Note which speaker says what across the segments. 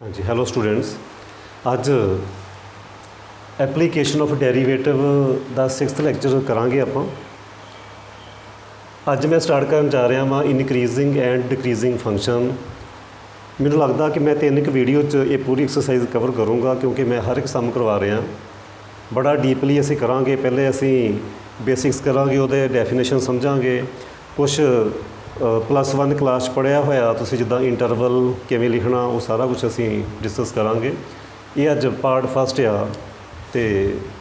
Speaker 1: हाँ जी, hello students. अज एप्लीकेशन ऑफ डेरीवेटिव का 6th लैक्चर करांगे आपां। अज मैं स्टार्ट करन जा रहा वां इनक्रीजिंग एंड डिक्रीजिंग फंक्शन। मैनूं लगदा कि मैं 3 वीडियो ये पूरी एक्सरसाइज कवर करूँगा क्योंकि मैं हर एक सम करवा रहा। बड़ा डीपली असीं करांगे। पहले असीं बेसिक्स करांगे, उहदे डेफिनेशन समझांगे। कुछ +1 क्लास पढ़िया होया तुसीं जिद्दां इंटरवल किवें लिखना वो सारा कुछ असीं डिस्कस करांगे। ये अज पार्ट फस्ट आ। तो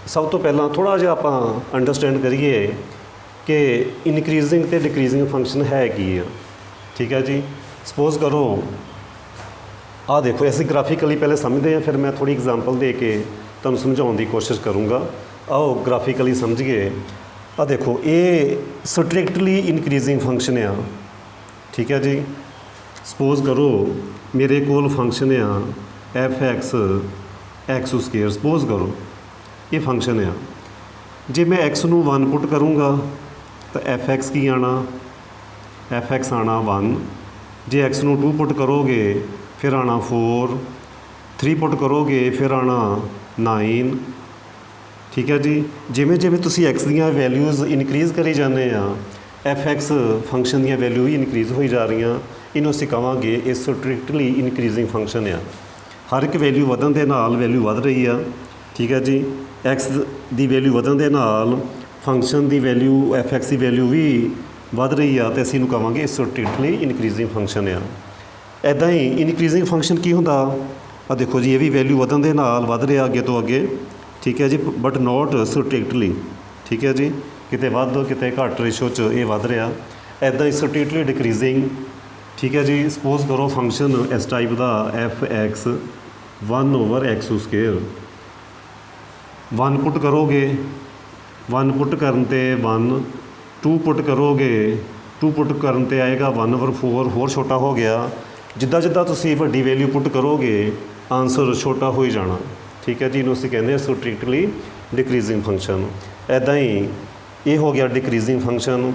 Speaker 1: सब तो पहलां थोड़ा जिहा आपां अंडरस्टैंड करिए कि इनक्रीजिंग ते डिक्रीजिंग फंक्शन है की आ। ठीक है जी। सपोज करो आ देखो, असीं ग्राफिकली पहले समझते हैं, फिर मैं थोड़ी एग्जाम्पल दे के तुहानूं समझाउण दी कोशिश करूँगा। आओ ग्राफिकली समझिए। आ देखो, ये स्ट्रिक्टली इनक्रीजिंग फंक्शन आ। ठीक है जी। सपोज करो मेरे कोल फंक्शन आ f(x)(x²). सपोज करो ये फंक्शन आ। जे मैं x नूं 1 पुट करूँगा तो f(x) की आना, f(x) आना 1। जे x नूं 2 पुट करोगे फिर आना 4, 3 पुट करोगे फिर आना 9। ठीक है जी। जिमें जिमें तुसीं x दीयां वैल्यूज़ इनक्रीज़ करी जाने f(x) फंक्शन दी वैल्यू भी इनक्रीज़ हो जा रही। इनू असीं कहांगे ये स्ट्रिक्टली इनक्रीजिंग फंक्शन आ। हर एक वैल्यू वधन दे नाल वैल्यू वध रही आ। ठीक है जी। x दी वैल्यू वधन दे नाल फंक्शन दी वैल्यू f(x) की वैल्यू भी वध रही आ, तो असीं इनू कहांगे स्ट्रिक्टली इनक्रीजिंग फंक्शन आ। ऐदां ही इनक्रीजिंग फंक्शन की हुंदा, आ देखो जी, ये भी वैल्यू वधन दे नाल वध रहा अगे तो अगे। ठीक है जी। But not strictly. ठीक है जी। किते वध किते घट रेशो च ये वध रहा। ऐदां ही स्ट्रिक्टली डिक्रीजिंग। ठीक है जी। सपोज करो फंक्शन इस टाइप का f(x) 1/x²। 1 पुट करोगे, 1 पुट करन ते 1, 2 पुट करोगे, 2 पुट करन ते आएगा 1/4, होर छोटा हो गया। जिद्दां जिद्दां तुसीं वड्डी वैल्यू पुट करोगे आंसर छोटा हो ही जाना। ठीक है जी। इनू असीं कहंदे स्ट्रिक्टली डिक्रीजिंग फंक्शन। ऐदां ही ये हो गया डिक्रीजिंग फंक्शन।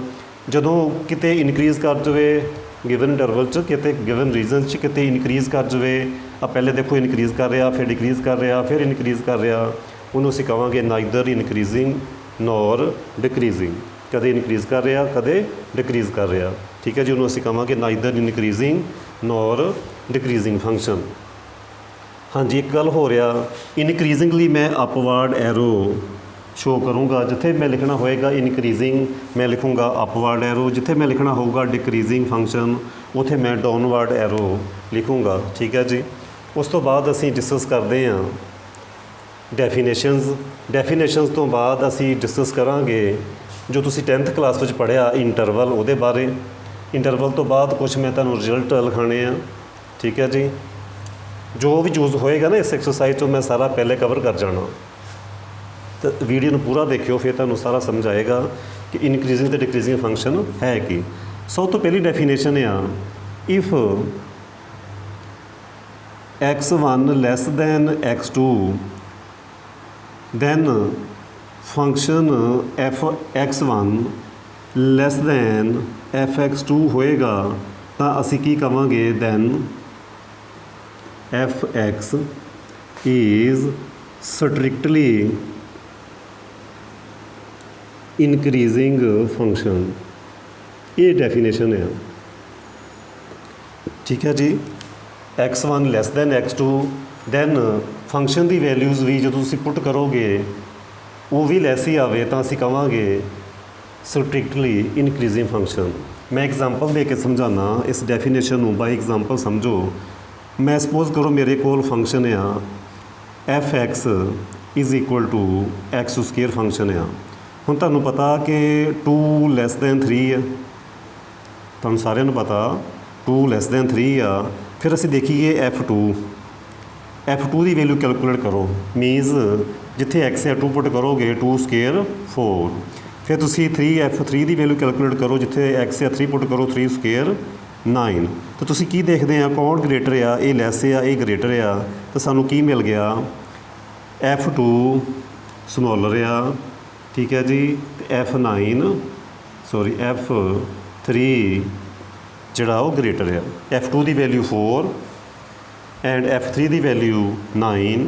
Speaker 1: जदों किते इनक्रीज़ कर जाए गिवन इंटरवल च, किते गिवन रीजन च किते इनक्रीज़ कर जाए। पहले देखो इनक्रीज़ कर रहा, फिर डिक्रीज़ कर रहा, फिर इनक्रीज़ कर रहा, उन्होंने असीं कहांगे नाइदर इनक्रीजिंग नॉर डिक्रीजिंग। कदे इनक्रीज़ कर रहा, कदे डिक्रीज़ कर रहा। ठीक है जी। उन्होंने असीं कहांगे neither increasing nor decreasing function. हाँ जी, एक गल हो रहा, इनक्रीजिंगली मैं अपवर्ड एरो शो करूँगा। जिथे मैं लिखना होएगा इनक्रीजिंग मैं लिखूँगा अपवर्ड एरो। जिथे मैं लिखना होगा डिक्रीजिंग फंक्शन उथे मैं डाउनवर्ड एरो लिखूँगा। ठीक है जी। उस तो बाद असी डिस्कस करते हैं डेफिनेशनस तो बाद असी डिस्कस करांगे जो तुसी 10th क्लास में पढ़िया इंटरवल, उहदे बारे। इंटरवल तो बाद कुछ मैं तुहानूं रिजल्ट लिखाने आ। ठीक है जी। जो भी यूज़ होएगा ना इस एक्सरसाइज तो मैं सारा पहले कवर कर जाना। तो वीडियो पूरा देखियो, फिर तुहानूं सारा समझ आएगा कि इनक्रीजिंग तो डिक्रीजिंग फंक्शन है कि। सब तो पहली डेफिनेशन आ, if x1 less than x2 than function f(x1) less than f(x2) होएगा तो असी की कहांगे than f(x) is strictly increasing function. ये डेफिनेशन है। ठीक है जी। x1 less than x2 than function की वैल्यूज़ भी जो तुसी पुट करोगे वो भी लैस ही आवे तो असी कहांगे स्ट्रिक्टली इनक्रीजिंग फंक्शन। मैं एग्जाम्पल दे के समझाना इस डेफिनेशन बाय एग्जाम्पल समझो। मैं सपोज करो मेरे कोल फंक्शन आ f(x) is equal to x² function आ। हुण तुहानूं पता कि 2 लैस दैन 3 है, तुहानूं सारिਆਂ नूं पता 2 लैस दैन 3 आ। फिर असीं देखिए f2 की वैल्यू कैलकुलेट करो। मीनस जिथे x है 2 पुट करोगे 2² 4। फिर तुसीं f3 की वैल्यू कैलकुलेट करो। जिथे x है 3 पुट करो 3² 9। तो तुसीं की देखते हैं कौन ग्रेटर आ, ये लैस आ, ये ग्रेटर आ। तो सानूं की मिल गया f2 स्मॉलर आ। ठीक है जी। f9 f3 जोड़ा वो ग्रेटर है। f2 की value 4 and f3 the value 9।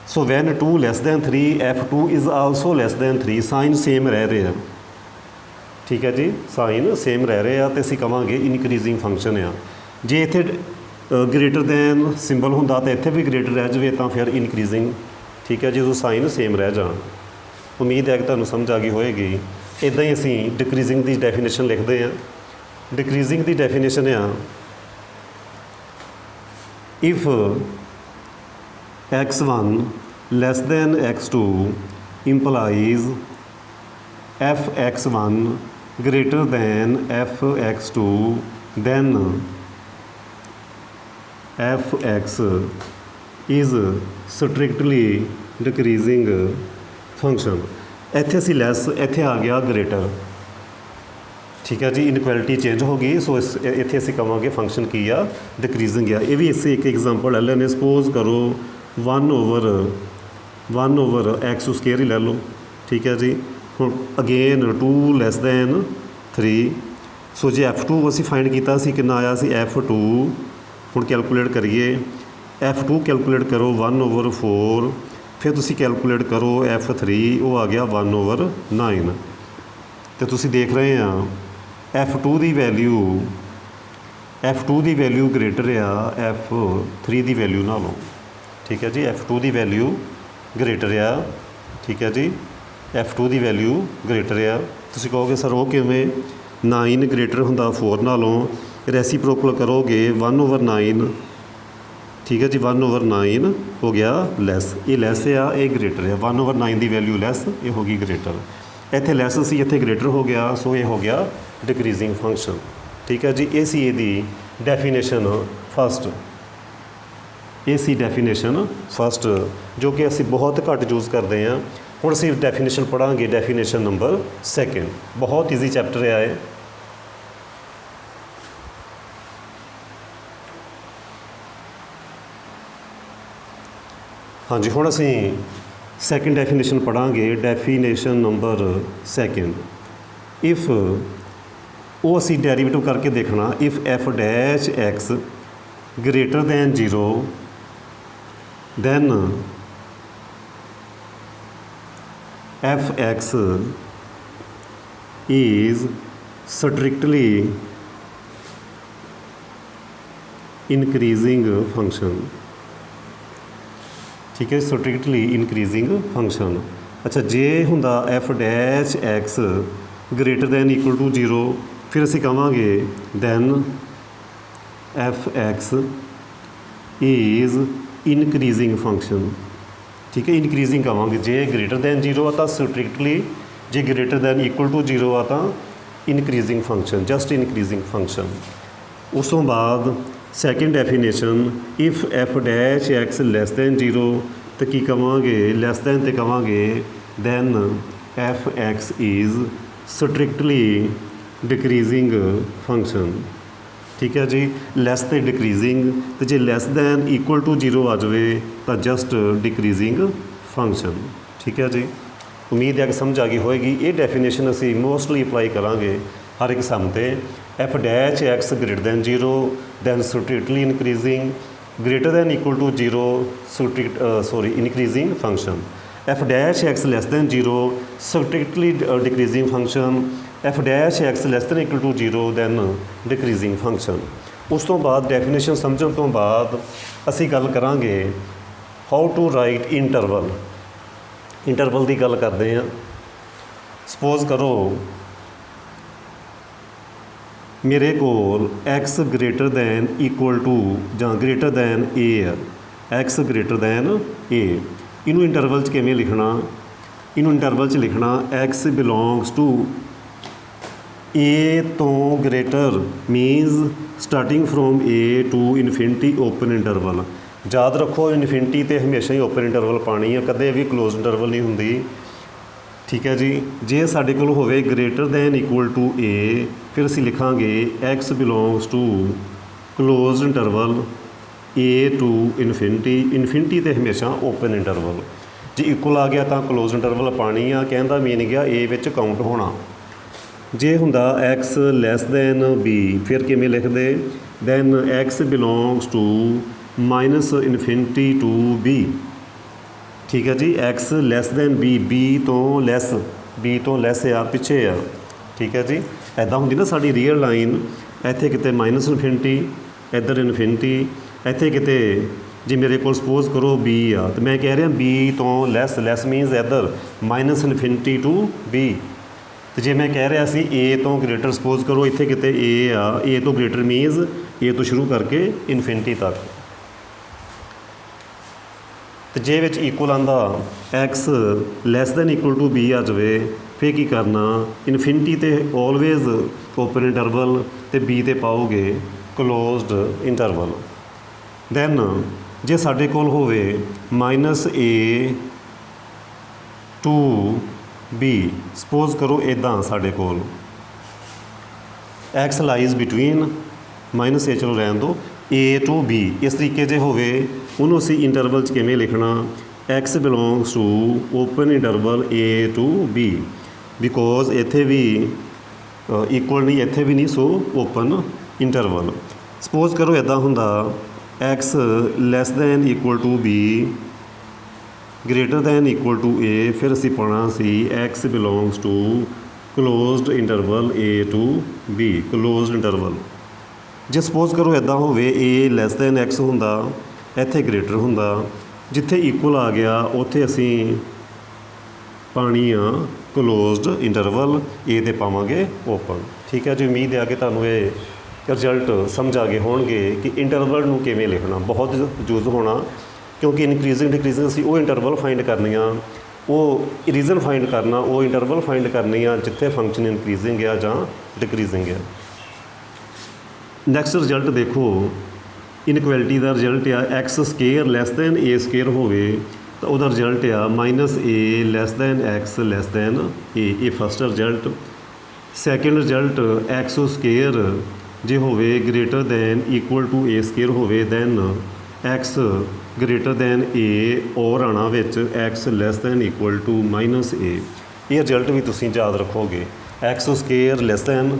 Speaker 1: So when 2 less than 3 f2 is also less than 3। Sign same ਰਹਿ ਰਹੇ ਆ, ਠੀਕ ਹੈ ਜੀ, ਸਾਈਨ ਸੇਮ ਰਹਿ ਰਹੇ ਆ ਅਤੇ ਅਸੀਂ ਕਹਾਂਗੇ ਇਨਕਰੀਜ਼ਿੰਗ ਫੰਕਸ਼ਨ ਆ। ਜੇ ਇੱਥੇ ਗ੍ਰੇਟਰ ਦੈਨ ਸਿੰਬਲ ਹੁੰਦਾ ਤਾਂ ਇੱਥੇ ਵੀ ਗ੍ਰੇਟਰ ਰਹਿ ਜਾਵੇ ਤਾਂ ਫਿਰ ਇਨਕਰੀਜ਼ਿੰਗ, ਠੀਕ ਹੈ, ਜਦੋਂ ਸਾਈਨ ਸੇਮ ਰਹਿ ਜਾਣ। ਉਮੀਦ ਹੈ ਕਿ ਤੁਹਾਨੂੰ ਸਮਝ ਆ ਗਈ ਹੋਏਗੀ। ਇੱਦਾਂ ਹੀ ਅਸੀਂ ਡਿਕਰੀਜ਼ਿੰਗ ਦੀ ਡੈਫੀਨੇਸ਼ਨ ਲਿਖਦੇ ਹਾਂ। ਡਿਕਰੀਜ਼ਿੰਗ ਦੀ ਡੈਫੀਨੇਸ਼ਨ ਆ if x1 less than x2 implies fx1 greater than fx2 then fx is strictly decreasing function। ਇੱਥੇ ਅਸੀਂ ਲੈਸ, ਇੱਥੇ ਆ ਗਿਆ ਗ੍ਰੇਟਰ, ਠੀਕ ਹੈ ਜੀ, ਇਨਕੁਐਲਿਟੀ ਚੇਂਜ ਹੋ ਗਈ। ਸੋ ਇੱਥੇ ਅਸੀਂ ਕਹਾਂਗੇ ਫੰਕਸ਼ਨ ਕੀ ਆ, ਡਿਕਰੀਜ਼ਿੰਗ ਆ। ਇਹ ਵੀ ਅਸੀਂ ਇੱਕ ਐਗਜ਼ਾਮਪਲ ਲੈ ਲੈਂਦੇ। ਸਪੋਜ਼ ਕਰੋ 1 ਓਵਰ ਐਕਸ ਸਕੁਏਅਰ ਹੀ ਲੈ ਲਓ, ਠੀਕ ਹੈ ਜੀ। ਹੁਣ ਅਗੇਨ 2 ਲੈਸ ਦੈਨ 3। ਸੋ ਜੇ f2 ਅਸੀਂ ਫਾਈਂਡ ਕੀਤਾ ਸੀ, ਕਿੰਨਾ ਆਇਆ ਸੀ f2। ਹੁਣ ਕੈਲਕੂਲੇਟ ਕਰੀਏ, f2 ਕੈਲਕੂਲੇਟ ਕਰੋ 1/4, ਫਿਰ ਤੁਸੀਂ ਕੈਲਕੂਲੇਟ ਕਰੋ f3, ਉਹ ਆ ਗਿਆ 1/9। ਅਤੇ ਤੁਸੀਂ ਦੇਖ ਰਹੇ ਆ f2 ਦੀ ਵੈਲਿਊ ਗ੍ਰੇਟਰ ਆ f3 ਦੀ ਵੈਲਿਊ ਨਾਲੋਂ, ਠੀਕ ਹੈ ਜੀ। f2 ਦੀ ਵੈਲਿਊ ਗ੍ਰੇਟਰ ਆ, ਠੀਕ ਹੈ ਜੀ, f2 ਦੀ ਵੈਲਿਊ ਗ੍ਰੇਟਰ ਆ। ਤੁਸੀਂ ਕਹੋਗੇ ਸਰ ਉਹ ਕਿਵੇਂ, 9 ਗ੍ਰੇਟਰ ਹੁੰਦਾ 4 ਨਾਲੋਂ, ਰੈਸੀਪ੍ਰੋਕਲ ਕਰੋਗੇ 1/9, ਠੀਕ ਹੈ ਜੀ, 1/9 ਹੋ ਗਿਆ ਲੈਸ। ਇਹ ਲੈਸ ਆ, ਇਹ ਗ੍ਰੇਟਰ ਆ। 1/9 ਦੀ ਵੈਲਿਊ ਲੈਸ, ਇਹ ਹੋ ਗਈ ਗ੍ਰੇਟਰ। ਇੱਥੇ ਲੈਸ ਸੀ, ਇੱਥੇ ਗ੍ਰੇਟਰ ਹੋ ਗਿਆ, ਸੋ ਇਹ ਹੋ ਗਿਆ ਡਿਕਰੀਜ਼ਿੰਗ ਫੰਕਸ਼ਨ, ਠੀਕ ਹੈ ਜੀ। ਇਹ ਸੀ ਇਹਦੀ ਡੈਫੀਨੇਸ਼ਨ ਫਸਟ। ਇਹ ਸੀ ਡੈਫੀਨੇਸ਼ਨ ਫਸਟ, ਜੋ ਕਿ ਅਸੀਂ ਬਹੁਤ ਘੱਟ ਯੂਜ਼ ਕਰਦੇ ਹਾਂ। ਹੁਣ ਅਸੀਂ ਡੈਫੀਨੇਸ਼ਨ ਪੜ੍ਹਾਂਗੇ, ਡੈਫੀਨੇਸ਼ਨ ਨੰਬਰ 2। ਬਹੁਤ ਈਜ਼ੀ ਚੈਪਟਰ ਆ ਇਹ। ਹਾਂਜੀ, ਹੁਣ ਅਸੀਂ ਸੈਕਿੰਡ ਡੈਫੀਨੇਸ਼ਨ ਪੜ੍ਹਾਂਗੇ, ਡੈਫੀਨੇਸ਼ਨ ਨੰਬਰ 2। ਇਫ, ਉਹ ਅਸੀਂ ਡੈਰੀਵੇਟਿਵ ਕਰਕੇ ਦੇਖਣਾ। If f' greater than 0 then fx is strictly increasing function, ਠੀਕ ਹੈ, strictly increasing function। ਅੱਛਾ, ਜੇ ਹੁੰਦਾ f' greater than equal to 0, ਫਿਰ ਅਸੀਂ ਕਹਾਂਗੇ then fx is increasing function, ਠੀਕ ਹੈ, ਇਨਕਰੀਜ਼ਿੰਗ ਕਹਾਂਗੇ। ਜੇ ਗ੍ਰੇਟਰ ਦੈਨ 0 ਆ ਤਾਂ ਸਟ੍ਰਿਕਟਲੀ, ਜੇ ਗ੍ਰੇਟਰ ਦੈਨ ਇਕੁਅਲ ਟੂ 0 ਆ ਤਾਂ increasing function, just increasing function. ਉਸ ਤੋਂ ਬਾਅਦ second definition, if f' less than 0, ਤਾਂ ਕੀ ਕਹਾਂਗੇ, ਲੈਸ ਦੈਨ 'ਤੇ ਕਹਾਂਗੇ than fx is strictly decreasing function, ਠੀਕ ਹੈ ਜੀ। ਲੈਸ ਤੇ ਡਿਕਰੀਜ਼ਿੰਗ, ਅਤੇ ਜੇ ਲੈਸ ਦੈਨ ਇਕੁਅਲ ਟੂ 0 ਆ ਜਾਵੇ ਤਾਂ ਜਸਟ ਡਿਕਰੀਜ਼ਿੰਗ ਫੰਕਸ਼ਨ, ਠੀਕ ਹੈ ਜੀ। ਉਮੀਦ ਹੈ ਕਿ ਸਮਝ ਆ ਗਈ ਹੋਏਗੀ। ਇਹ ਡੈਫੀਨੇਸ਼ਨ ਅਸੀਂ ਮੋਸਟਲੀ ਅਪਲਾਈ ਕਰਾਂਗੇ ਹਰ ਇੱਕ ਸਮ 'ਤੇ। f' greater than 0 than strictly increasing, greater than equal to 0 increasing function. f' less than 0 strictly decreasing function. f' less than equal to 0 than decreasing function. ਉਸ ਤੋਂ ਬਾਅਦ ਡੈਫੀਨੇਸ਼ਨ ਸਮਝਣ ਤੋਂ ਬਾਅਦ ਅਸੀਂ ਗੱਲ ਕਰਾਂਗੇ how to write interval. Interval ਦੀ ਗੱਲ ਕਰਦੇ ਹਾਂ। ਸਪੋਜ਼ ਕਰੋ ਮੇਰੇ ਕੋਲ x greater than equal to ਜਾਂ ਗ੍ਰੇਟਰ ਦੈਨ a ਹੈ, x ਗ੍ਰੇਟਰ ਦੈਨ a। ਇਹਨੂੰ ਇੰਟਰਵਲ 'ਚ ਕਿਵੇਂ ਲਿਖਣਾ, ਇਹਨੂੰ ਇੰਟਰਵਲ 'ਚ ਲਿਖਣਾ x ਬਿਲੋਂਗਸ ਟੂ a ਤੋਂ greater, means starting from a to infinity open interval. ਯਾਦ ਰੱਖੋ ਇਨਫਿਨਿਟੀ 'ਤੇ ਹਮੇਸ਼ਾ ਹੀ ਓਪਨ ਇੰਟਰਵਲ ਪਾਣੀ ਹੈ, ਕਦੇ ਵੀ ਕਲੋਜ਼ ਇੰਟਰਵਲ ਨਹੀਂ ਹੁੰਦੀ, ਠੀਕ ਹੈ ਜੀ। ਜੇ ਸਾਡੇ ਕੋਲ ਹੋਵੇ greater than equal to a, ਫਿਰ ਅਸੀਂ ਲਿਖਾਂਗੇ x belongs to close interval a to infinity. Infinity 'ਤੇ ਹਮੇਸ਼ਾ ਓਪਨ ਇੰਟਰਵਲ। ਜੇ ਇਕੁਅਲ ਆ ਗਿਆ ਤਾਂ ਕਲੋਜ਼ ਇੰਟਰਵਲ ਪਾਣੀ ਆ, ਕਹਿਣ ਦਾ ਮੀਨਿੰਗ ਆ a ਵਿੱਚ ਕਾਊਂਟ ਹੋਣਾ। ਜੇ ਹੁੰਦਾ x ਲੈਸ ਦੈਨ b, ਫਿਰ ਕਿਵੇਂ ਲਿਖਦੇ, than x belongs to minus infinity to B. ठीक है जी, एक्स लैस दैन बी तो लैस आ पिछे आ। ठीक है जी, ऐदा होंदी ना साडी रीयल लाइन, इत्थे किते माइनस इन्फिनिटी, इधर इन्फिनिटी, इत्थे किते जे मेरे को सपोज करो बी आ तो मैं कह रहा बी तो लैस मीनस इधर माइनस इन्फिनिटी टू बी। तो जे मैं कह रहा सी ए तो ग्रेटर सपोज करो इत्थे किते ए आ, ए तो ग्रेटर मीनस ए तो शुरू करके इन्फिनिटी तक। तो जे विच इक्वल आंदा x less than equal to b आ जाए, फिर की करना इन्फिनिटी तो ऑलवेज ओपन इंटरवल तो बी तो पाओगे क्लोज्ड इंटरवल। दैन जे साडे कोल होवे minus a to b, suppose करो इदां साडे कोल x lies between minus a, चलो रहन दो, ए टू बी। इस तरीके जे होवे उन्होंने असी इंटरवल च किवें लिखना, x belongs to open interval A to B, because इत्थे भी इक्वल नहीं, इत्थे भी नहीं, सो ओपन इंटरवल। सपोज करो इदां हुंदा x less than equal to b greater than equal to a, फिर असी पाना सी x belongs to closed interval A to b, closed interval. जे सपोज करो इदां होवे ए लैस दैन एक्स हुंदा, इत्थे ग्रेटर हुंदा, जिथे इक्वल आ गया उत्थे असी पानी आ क्लोज्ड इंटरवल, ए ते पावांगे ओपन। ठीक है जी, उम्मीद है कि तुहानूं ये रिजल्ट समझ आ गए होणगे कि इंटरवल नूं किवें लिखना, बहुत यूज होना, क्योंकि इनक्रीजिंग डिक्रीजिंग असी वो इंटरवल फाइंड करनी आ, वो रीजन फाइंड करना, वो इंटरवल फाइंड करनी आ जिथे फंक्शन इनक्रीजिंग है जां डिक्रीजिंग है। नैक्सट रिजल्ट देखो, इनइक्वैलिटी का रिजल्ट आ एक्स स्केयर लैस दैन ए स्केयर होवे तो वह रिजल्ट आ minus A less than x less than a, ये first result. Second result x square जे होवे greater than equal to A square होवे, दैन एक्स ग्रेटर दैन ए और आना which x less than equal to minus a. ये result भी तुसीं याद रखोगे, एक्स स्केयर लैस दैन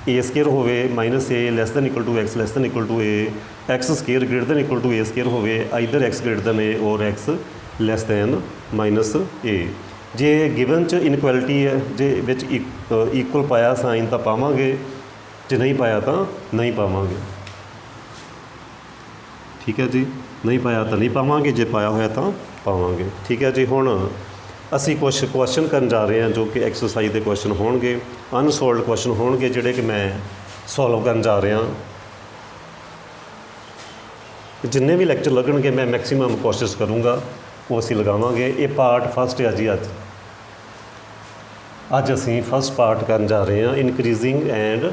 Speaker 1: ए स्केयर होवे minus A less than equal to X less than equal to A, X square greater than equal to A square होवे either X greater than ए और X less than minus A. जे given च inequality है, जे which equal पाया sign तो पावांगे, जे नहीं पाया तो नहीं पावांगे। ठीक है जी, नहीं पाया तो नहीं पावांगे, जे पाया होया तो पावांगे। ठीक है जी, हुण असी कुछ क्वेश्चन करन जा रहे हैं जो कि एक्सरसाइज के क्वेश्चन होणगे, अनसोल्वड क्वेश्चन होणगे जिहड़े कि मैं सॉल्व करन जा रहा। जिन्ने भी लैक्चर लगणगे मैं मैक्सीमम कोशिश करूँगा वो असी लगावांगे। ये पार्ट फस्ट है जी, अज असी फस्ट पार्ट करन जा रहे हैं इनक्रीजिंग एंड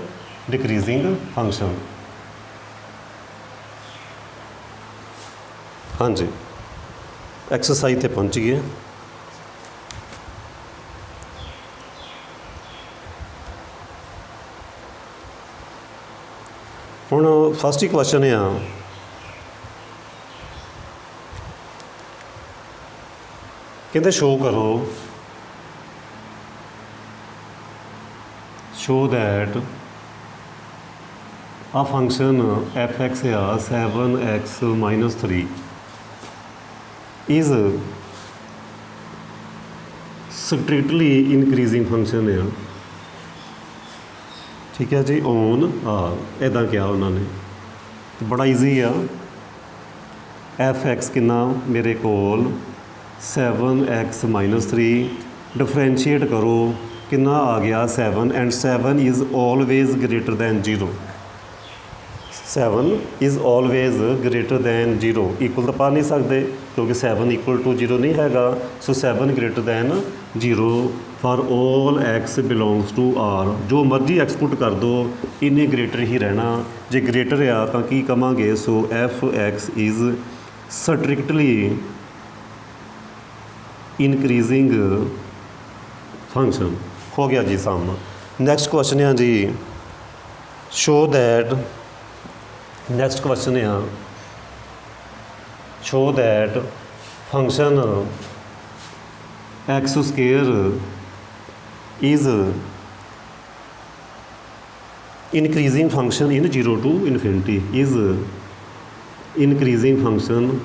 Speaker 1: डिक्रीजिंग फंक्शन। हाँ जी, एक्सरसाइज ते पहुँच गए। हुण फस्ट ही क्वेश्चन है, कहते शो करो, शो दैट आ फंक्शन एफ एक्स आ 7x minus 3 is strictly increasing function है। ठीक है जी, ऑन आर इदा क्या उन्होंने, बड़ा ईजी आ। एफ एक्स कितना मेरे कोल 7x माइनस 3, डिफरेंशिएट करो कितना आ गया 7, and 7 is always greater than 0, 7 is always greater than 0। Equal तो पा नहीं सकते क्योंकि 7 इक्वल टू 0 नहीं हैगा, so 7 greater than 0 for all x belongs to R. जो मर्जी एक्स पुट कर दो इन्हें ग्रेटर ही रहना, जे ग्रेटर आ तो की कवांगे, so F x is strictly increasing function. हो गया जी सम। नैक्सट क्वेश्चन है जी, शो दैट, नैक्सट क्वेश्चन है show that function x square is increasing function in 0 to infinity, is increasing function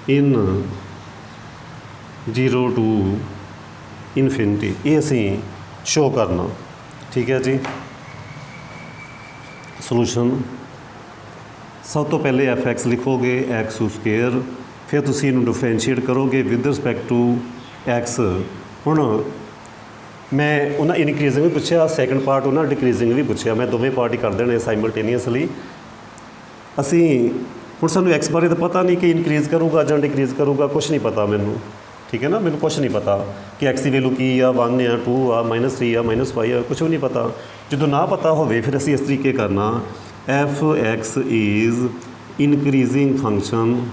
Speaker 1: in 0 to infinity, ये असी show करना। ठीक है जी। सॉल्यूशन सब तो पहले एफ एक्स लिखोगे एक्स स्क्वेयर, फिर तुसी इनू डिफरेंशिएट करोगे विद रिस्पैक्ट टू एक्स। हुण मैं उन्हें इनक्रीजिंग भी पूछा, सैकेंड पार्ट उन्हें डिक्रीजिंग भी पूछा, मैं दोवें पार्ट ही कर देने साइमल्टेनियसली। असी हुण सानू एक्स बारे तो पता नहीं कि इनक्रीज़ करूँगा जां डिक्रीज़ करूँगा, कुछ नहीं पता मैनू। ठीक है ना, मैनू कुछ नहीं पता कि एक्स की वैल्यू की आ, 1 आ, 2 आ, -3 आ, -5 आ, कुछ भी नहीं पता। जो ना पता होवे फिर असी इस तरीके करना, f x is increasing function,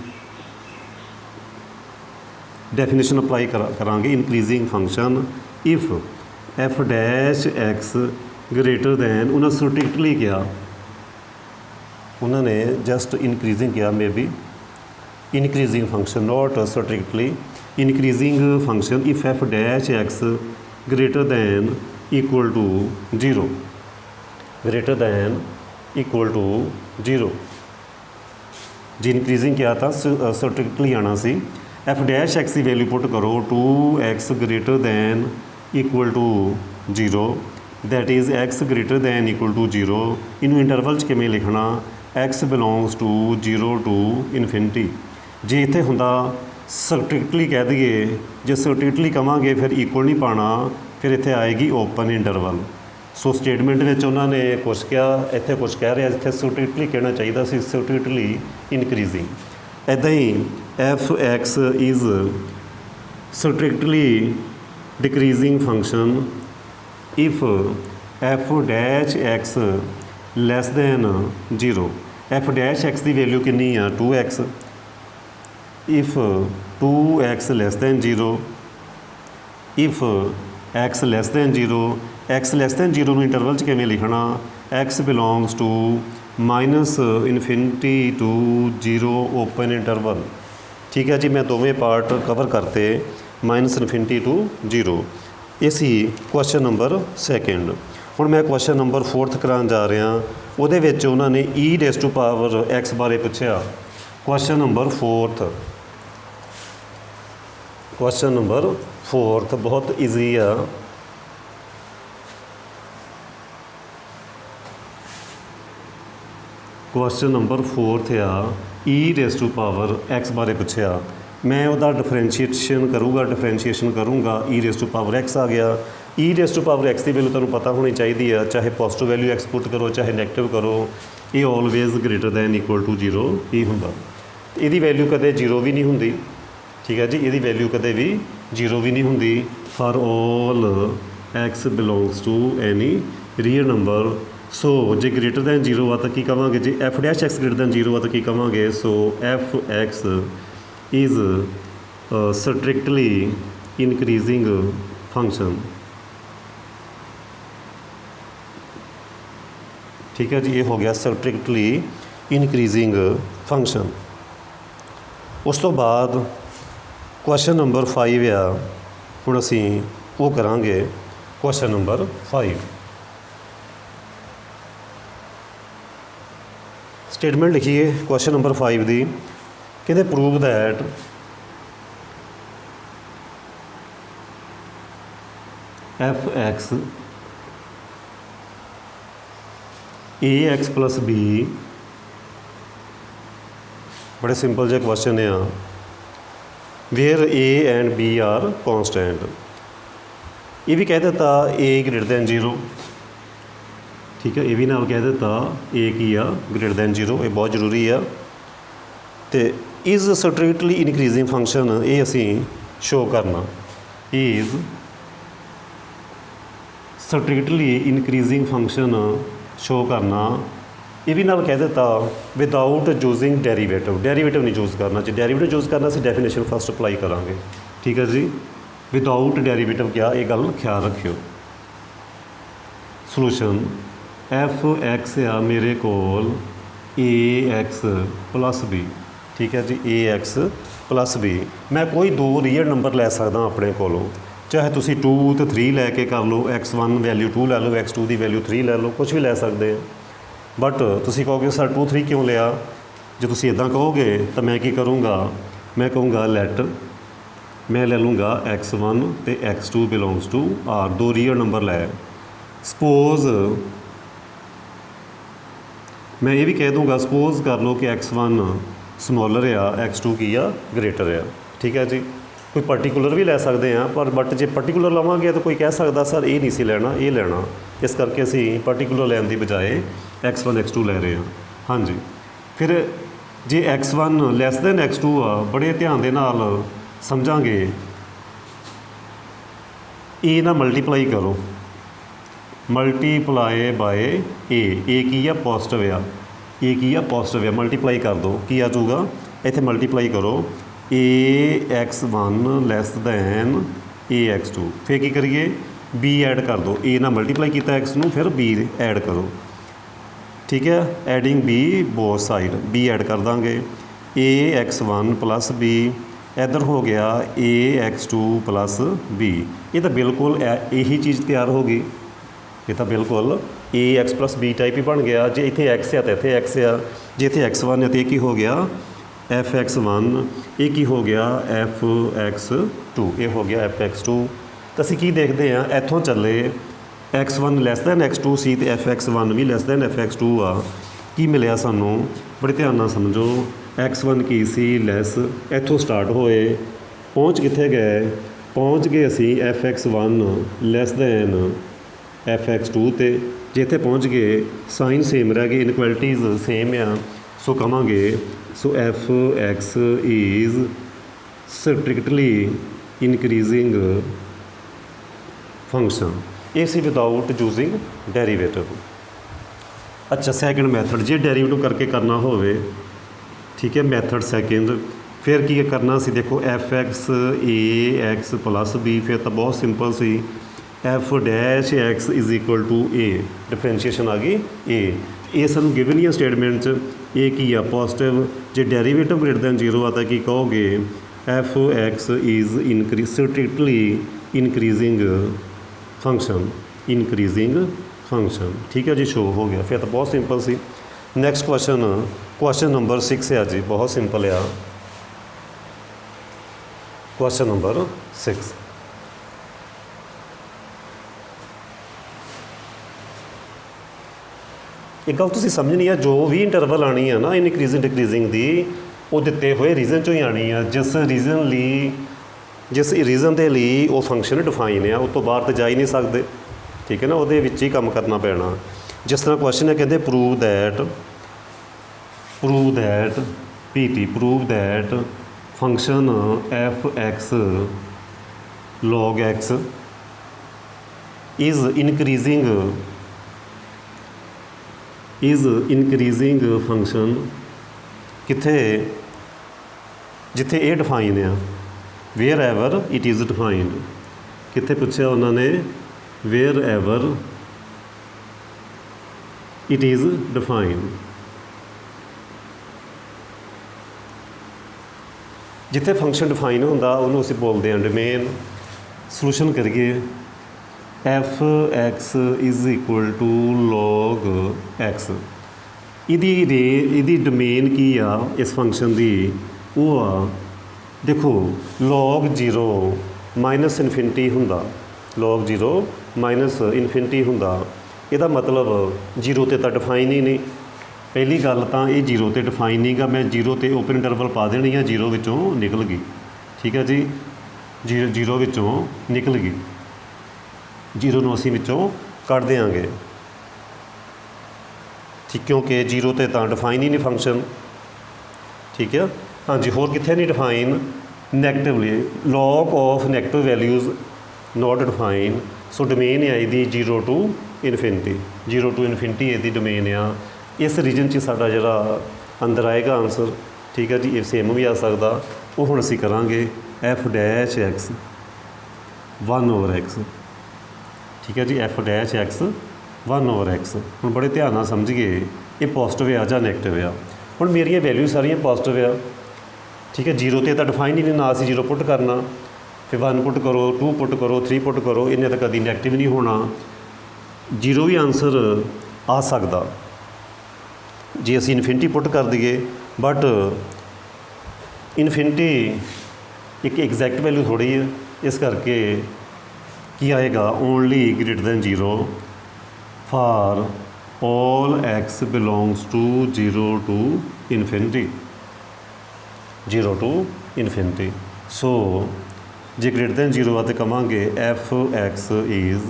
Speaker 1: definition apply करांगे, increasing function if f dash x greater than, उन्हें स्ट्रिक्टली किया, उन्होंने जस्ट इनक्रीजिंग किया, may be increasing function not strictly, increasing function if f dash x greater than equal to 0, greater than equal to 0। जी increasing किया था strictly आना सी। F dash x की वैल्यू पुट करो 2x greater than equal to 0, that is x greater than equal to 0। इनू interval च किवें लिखना, x belongs to 0 to infinity. जे इत्थे हुंदा स्ट्रिक्टली कह दईए, जे स्ट्रिक्टली कहांगे फिर इक्वल नहीं पाना, फिर इत्थे आएगी ओपन इंटरवल। सो स्टेटमेंट में उन्होंने कुछ कहा, इत्थे कुछ कह रहा, इत्थे स्ट्रिक्टली कहना चाहिए सी स्ट्रिक्टली इनक्रीजिंग। इदा ही f x is strictly decreasing function if f dash x less than 0। F dash x की वैल्यू कितनी आ 2x, if 2x less than 0, if x less than 0, x less than 0 में interval च किवें लिखना, x belongs to -infinity to 0 open interval. ठीक है जी, मैं दोवें पार्ट कवर करते, -इनफिनिटी टू 0। इसी क्वेश्चन नंबर 2 हुण मैं क्वेश्चन नंबर 4 करान जा रहा। उहदे विच उन्होंने e⁻x बारे पूछा। क्वेश्चन नंबर 4, क्वेश्चन नंबर 4 बहुत ईजी आ। क्वेश्चन नंबर 4 आ e⁻x बारे पूछा। मैं वह डिफरेंशिएशन करूँगा e⁻x आ गया। e⁻x की वैल्यू तुहानूं पता होनी चाहिए, चाहे पॉजिटिव वैल्यू एक्स पुट करो चाहे नैगेटिव करो, ये always greater than equal to 0 ही हुंदा। इहदी वैल्यू कदे 0 भी नहीं हुंदी। ठीक है जी, इहदी वैल्यू कदे भी 0 भी नहीं हुंदी। For all x belongs to any real number. So जे ग्रेटर दैन 0 आ तो की कहांगे, जे f dash x greater than 0 आ तो की कहांगे। So F x is strictly increasing function. ठीक है जी, ये हो गया स्ट्रिक्टली इनक्रीजिंग फंक्शन। उस तो बाद क्वेश्चन नंबर 5 आ, हुण असीं वो करांगे क्वेश्चन नंबर 5। स्टेटमेंट लिखिए क्वेश्चन नंबर 5 दी, कहते prove that F X A X plus B, बड़े सिंपल जे क्वेश्चन है, where A and B are constant. ये भी कह देता ए ग्रेटर दैन 0। ठीक है, ये भी नाल कह देता ए की आ ग्रेटर दैन 0, ये बहुत जरूरी आ। तो इज़ स्ट्रिक्टली इनक्रीजिंग फंक्शन ये असी शो करना, is strictly increasing function show करना। ये भी नाल कह देता विदाउट यूजिंग डेरीवेटिव, डेरीवेटिव नहीं यूज़ करना। जो डेरीवेटिव यूज़ करना असी डेफिनेशन फस्ट अप्लाई करांगे। ठीक है जी, विदाउट डेरीवेटिव क्या, ये गल ख्याल रखियो। सॉल्यूशन एफ एक्स आ मेरे कोल ए एक्स प्लस बी। ठीक है जी, ए एक्स प्लस बी। मैं कोई दो रियल नंबर लै सकदा अपने कोलों, चाहे तुसी 2 तो 3 लैके कर लो, x1 वैल्यू 2 लै लो, x2 की वैल्यू 3 लै लो, कुछ भी लै सकते हैं। बट तुसी कहोगे सर 2 3 क्यों लिया। जो तुसी इदां कहोगे तो मैं की करूँगा, मैं कहूँगा लेट, मैं ले लूँगा x1 तो x2 बिलोंग्स टू आर, दो रियल नंबर लै। सपोज मैं ये भी कह दूँगा, सपोज कर लो कि x1 ਸਮੋਲਰ ਆ, x2 ਕੀ ਆ ਗ੍ਰੇਟਰ ਆ। ਠੀਕ ਹੈ ਜੀ, ਕੋਈ ਪਾਰਟੀਕੂਲਰ ਵੀ ਲੈ ਸਕਦੇ ਹਾਂ, ਪਰ ਬਟ ਜੇ ਪਾਰਟੀਕੂਲਰ ਲਵਾਂਗੇ ਤਾਂ ਕੋਈ ਕਹਿ ਸਕਦਾ ਸਰ ਇਹ ਨਹੀਂ ਸੀ ਲੈਣਾ, ਇਹ ਲੈਣਾ। ਇਸ ਕਰਕੇ ਅਸੀਂ ਪਾਰਟੀਕੂਲਰ ਲੈਣ ਦੀ ਬਜਾਏ x1 x2 ਲੈ ਰਹੇ ਹਾਂ। ਹਾਂਜੀ, ਫਿਰ ਜੇ x1 ਲੈਸ ਦੈਨ x2 ਆ, ਬੜੇ ਧਿਆਨ ਦੇ ਨਾਲ ਸਮਝਾਂਗੇ। ਇਹ ਨਾ ਮਲਟੀਪਲਾਈ ਕਰੋ, ਮਲਟੀਪਲਾਈ ਬਾਏ ਏ ਕੀ ਆ ਪੋਜ਼ਿਟਿਵ ਆ, ਇਹ ਕੀ ਆ ਪੋਜ਼ਿਟਿਵ ਆ, ਮਲਟੀਪਲਾਈ ਕਰ ਦਿਓ। ਕੀ ਆ ਜਾਊਗਾ ਇੱਥੇ ਮਲਟੀਪਲਾਈ ਕਰੋ AX1 ਲੈਸ ਦੈਨ AX2। ਫਿਰ ਕੀ ਕਰੀਏ B ਐਡ ਕਰ ਦਿਓ, A ਨਾਲ ਮਲਟੀਪਲਾਈ ਕੀਤਾ x ਨੂੰ, ਫਿਰ B ਐਡ ਕਰੋ। ਠੀਕ ਹੈ, adding B both side, B add ਕਰ ਦਾਂਗੇ AX1 ਪਲੱਸ B, ਇੱਧਰ ਹੋ ਗਿਆ AX2 ਪਲੱਸ B। ਇਹ ਤਾਂ ਬਿਲਕੁਲ ਇਹੀ ਚੀਜ਼ ਤਿਆਰ ਹੋ ਗਈ, ਇਹ ਤਾਂ ਬਿਲਕੁਲ AX ਪਲੱਸ B ਟਾਈਪ ਹੀ ਬਣ ਗਿਆ। ਜੇ ਇੱਥੇ x ਆ ਤਾਂ ਇੱਥੇ x ਆ, ਜੇ ਇੱਥੇ x1 ਆ ਤਾਂ ਇਹ ਕੀ ਹੋ ਗਿਆ fx1, ਇਹ ਕੀ ਹੋ ਗਿਆ fx2, ਇਹ ਹੋ ਗਿਆ fx2। ਤਾਂ ਅਸੀਂ ਕੀ ਦੇਖਦੇ ਹਾਂ, ਇੱਥੋਂ ਚੱਲੇ x1 ਲੈਸ ਦੈਨ x2 ਸੀ ਅਤੇ fx1 ਵੀ ਲੈਸ ਦੈਨ fx2 ਆ। ਕੀ ਮਿਲਿਆ ਸਾਨੂੰ, ਬੜੇ ਧਿਆਨ ਨਾਲ ਸਮਝੋ। x1 ਕੀ ਸੀ ਲੈਸ, ਇੱਥੋਂ ਸਟਾਰਟ ਹੋਏ, ਪਹੁੰਚ ਕਿੱਥੇ ਗਏ, ਪਹੁੰਚ ਗਏ ਅਸੀਂ fx1 ਲੈਸ ਦੈਨ fx2 ਤੇ। ਜੇ ਇੱਥੇ ਪਹੁੰਚ ਗਏ ਸਾਈਨ ਸੇਮ ਰਹਿ ਗਏ, ਇਨਕੁਐਲਿਟੀਜ਼ ਸੇਮ ਆ, ਸੋ ਕਵਾਂਗੇ ਸੋ fx is strictly increasing function. ਇਹ ਸੀ ਵਿਦਾਊਟ ਯੂਜ਼ਿੰਗ ਡੈਰੀਵੇਟਿਵ। ਅੱਛਾ, ਸੈਕਿੰਡ ਮੈਥਡ, ਜੇ ਡੈਰੀਵੇਟਿਵ ਕਰਕੇ ਕਰਨਾ ਹੋਵੇ, ਠੀਕ ਹੈ, ਮੈਥਡ ਸੈਕਿੰਡ, ਫਿਰ ਕੀ ਕਰਨਾ ਸੀ, ਦੇਖੋ fx ax ਪਲੱਸ b, ਫਿਰ ਤਾਂ ਬਹੁਤ ਸਿੰਪਲ ਸੀ, f dash x is equal to a, differentiation ਆ ਗਈ a। ਇਹ ਸਾਨੂੰ ਗਿਵਨ ਹੀ ਆ ਸਟੇਟਮੈਂਟ 'ਚ, ਇਹ ਕੀ ਆ ਪੋਜ਼ਿਟਿਵ। ਜੇ ਡੈਰੀਵੇਟਿਵ ਗ੍ਰੇਟਰ ਦੈਨ 0 ਆ ਤਾਂ ਕੀ ਕਹੋਗੇ fx is strictly increasing function, increasing function. ਠੀਕ ਹੈ ਜੀ, ਸ਼ੋ ਹੋ ਗਿਆ। ਫਿਰ ਤਾਂ ਬਹੁਤ ਸਿੰਪਲ ਸੀ। ਨੈਕਸਟ ਕੁਐਸਚਨ ਨੰਬਰ 6 ਆ ਜੀ, ਬਹੁਤ ਸਿੰਪਲ ਆ। ਕੁਐਸਚਨ ਨੰਬਰ 6, ਇੱਕ ਗੱਲ ਤੁਸੀਂ ਸਮਝਣੀ ਆ, ਜੋ ਵੀ ਇੰਟਰਵਲ ਆਣੀ ਆ ਨਾ ਇਨਕਰੀਜ਼ਿੰਗ ਡਿਕਰੀਜ਼ਿੰਗ ਦੀ, ਉਹ ਦਿੱਤੇ ਹੋਏ ਰੀਜ਼ਨ 'ਚੋਂ ਹੀ ਆਣੀ ਆ। ਜਿਸ ਰੀਜ਼ਨ ਦੇ ਲਈ ਉਹ ਫੰਕਸ਼ਨ ਡਿਫਾਈਨ ਆ, ਉਹ ਤੋਂ ਬਾਹਰ ਤਾਂ ਜਾ ਹੀ ਨਹੀਂ ਸਕਦੇ। ਠੀਕ ਹੈ ਨਾ, ਉਹਦੇ ਵਿੱਚ ਹੀ ਕੰਮ ਕਰਨਾ ਪੈਣਾ। ਜਿਸ ਤਰ੍ਹਾਂ ਕੁਐਸਚਨ ਹੈ, ਕਹਿੰਦੇ prove that prove that function fx log x is increasing function. ਕਿੱਥੇ, ਜਿੱਥੇ ਇਹ ਡਿਫਾਈਨ ਆ, wherever it is defined. ਕਿੱਥੇ ਪੁੱਛਿਆ ਉਹਨਾਂ ਨੇ, wherever it is defined. ਜਿੱਥੇ ਫੰਕਸ਼ਨ ਡਿਫਾਈਨ ਹੁੰਦਾ ਉਹਨੂੰ ਅਸੀਂ ਬੋਲਦੇ ਹਾਂ ਡੋਮੇਨ। ਸੋਲੂਸ਼ਨ ਕਰੀਏ, fx is equal to log x। ਇਹਦੀ ਡੋਮੇਨ ਕੀ ਆ ਇਸ ਫੰਕਸ਼ਨ ਦੀ, ਉਹ ਆ ਦੇਖੋ log 0 ਮਾਈਨਸ ਇਨਫਿਨਿਟੀ ਹੁੰਦਾ, log 0 ਮਾਈਨਸ ਇਨਫਿਨਿਟੀ ਹੁੰਦਾ। ਇਹਦਾ ਮਤਲਬ 0 ਤੇ ਤਾਂ ਡਿਫਾਈਨ ਹੀ ਨਹੀਂ। ਪਹਿਲੀ ਗੱਲ ਤਾਂ ਇਹ 0 ਤੇ ਡਿਫਾਈਨ ਨਹੀਂ ਗਾ, ਮੈਂ 0 ਤੇ ਓਪਨ ਇੰਟਰਵਲ ਪਾ ਦੇਣੀ ਆ, 0 ਵਿੱਚੋਂ ਨਿਕਲ ਗਈ। ਠੀਕ ਹੈ ਜੀ, 0 ਵਿੱਚੋਂ ਨਿਕਲ ਗਈ, 0 ਨੂੰ ਅਸੀਂ ਵਿੱਚੋਂ ਕੱਢ ਦਿਆਂਗੇ। ਠੀਕ, ਕਿਉਂਕਿ 0 ਤੇ ਤਾਂ ਡਿਫਾਈਨ ਹੀ ਨਹੀਂ ਫੰਕਸ਼ਨ। ਠੀਕ ਹੈ, ਹਾਂਜੀ, ਹੋਰ ਕਿੱਥੇ ਨਹੀਂ define, negatively log of negative values not define. So domain ਹੈ ਇਹਦੀ 0 ਟੂ ਇਨਫਿਨਿਟੀ, 0 ਟੂ ਇਨਫਿਨਿਟੀ ਇਹਦੀ ਡੋਮੇਨ ਆ। ਇਸ ਰੀਜਨ 'ਚ ਸਾਡਾ ਜਿਹੜਾ ਅੰਦਰ ਆਏਗਾ ਆਨਸਰ, ਠੀਕ ਹੈ ਜੀ, ਇਹ ਸੇਮ ਵੀ ਆ ਸਕਦਾ। ਉਹ ਹੁਣ ਅਸੀਂ ਕਰਾਂਗੇ f ਡੈਸ਼ x 1/x। ਠੀਕ ਹੈ ਜੀ, f ਡੈਸ਼ x 1/x। ਹੁਣ ਬੜੇ ਧਿਆਨ ਨਾਲ ਸਮਝੀਏ, ਇਹ ਪੋਜ਼ਿਟਿਵ ਆ ਜਾਂ ਨੈਗੇਟਿਵ ਆ। ਹੁਣ ਮੇਰੀਆਂ ਵੈਲਿਊ ਸਾਰੀਆਂ ਪੋਜ਼ਿਟਿਵ ਆ। ਠੀਕ ਹੈ, 0 ਤੇ ਤਾਂ ਡਿਫਾਈਨ ਹੀ ਨਹੀਂ, ਨਾ ਅਸੀਂ 0 ਪੁੱਟ ਕਰਨਾ। ਫਿਰ 1 ਪੁੱਟ ਕਰੋ, 2 ਪੁੱਟ ਕਰੋ, 3 ਪੁੱਟ ਕਰੋ, ਇਹਨੇ ਤਾਂ ਕਦੀ ਨੈਗੇਟਿਵ ਨਹੀਂ ਹੋਣਾ। 0 ਵੀ ਆਨਸਰ ਆ ਸਕਦਾ। ਜੇ ਅਸੀਂ ਇਨਫਿਨਿਟੀ ਪੁੱਟ ਕਰ ਦਈਏ, ਬਟ ਇਨਫਿਨਿਟੀ ਇੱਕ ਐਗਜ਼ੈਕਟ ਵੈਲਿਊ ਥੋੜ੍ਹੀ ਹੈ, ਇਸ ਕਰਕੇ ਕੀ ਆਏਗਾ, only greater than 0 for all x belongs to 0 to infinity, 0 to infinity। so ਜੇ greater than 0 ਆ ਤਾਂ ਕਵਾਂਗੇ f x is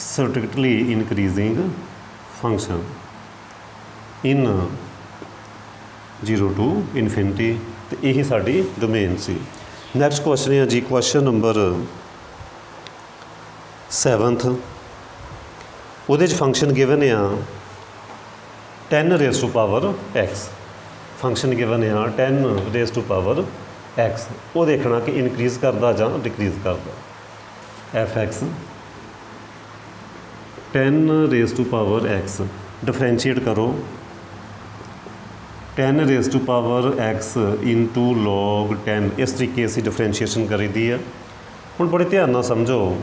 Speaker 1: strictly increasing function in 0 to infinity। ਤੇ ਇਹੀ ਸਾਡੀ ਡੋਮੇਨ ਸੀ। ਨੈਕਸਟ ਕੁਐਸਚਨ ਹੈ ਜੀ ਕੁਐਸਚਨ ਨੰਬਰ 7th। ਉਹਦੇ 'ਚ ਫੰਕਸ਼ਨ ਗਿਵਨ ਆ 10 raise to power x, function given ਆ 10 ਰੇਜ਼ ਟੂ ਪਾਵਰ x। ਉਹ ਦੇਖਣਾ ਕਿ ਇਨਕਰੀਜ਼ ਕਰਦਾ ਜਾਂ ਡਿਕਰੀਜ਼ ਕਰਦਾ। F X 10 raise to power x differentiate ਕਰੋ 10 raise to power x into log 10। ਇਸ ਤਰੀਕੇ ਅਸੀਂ ਡਿਫਰੈਂਸ਼ੀਏਸ਼ਨ ਕਰੀਦੀ ਆ। ਹੁਣ ਬੜੇ ਧਿਆਨ ਨਾਲ ਸਮਝੋ,